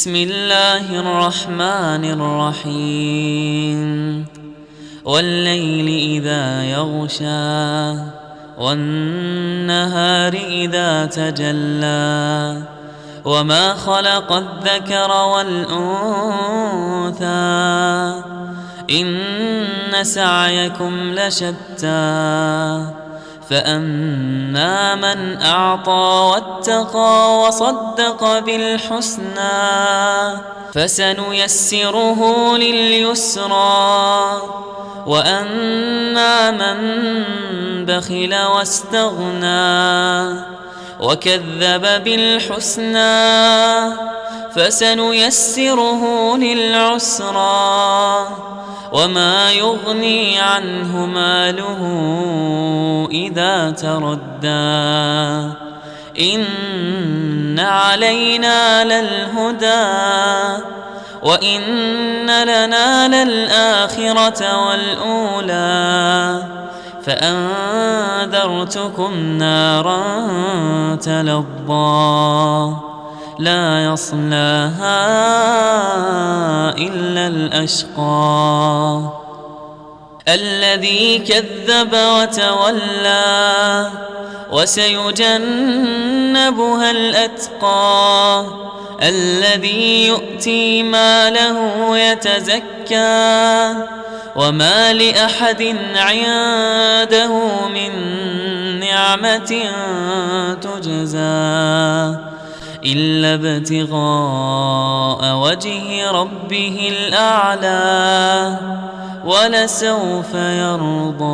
بسم الله الرحمن الرحيم والليل إذا يغشى والنهار إذا تجلى وما خلق الذكر والأنثى إن سعيكم لشتى فأما من أعطى واتقى وصدق بالحسنى فسنيسره لليسرى وأما من بخل واستغنى وكذب بالحسنى فسنيسره للعسرى وما يغني عنه ماله إذا تردى إن علينا للهدى وإن لنا للآخرة والأولى فأنذرتكم نارا تلظى لا يصلاها إلا الأشقى الذي كذب وتولى وسيجنبها الأتقى الذي يؤتي ماله يتزكى وما لأحد عنده من نعمة تجزى إلا ابتغاء وجه ربه الأعلى ولسوف يرضى.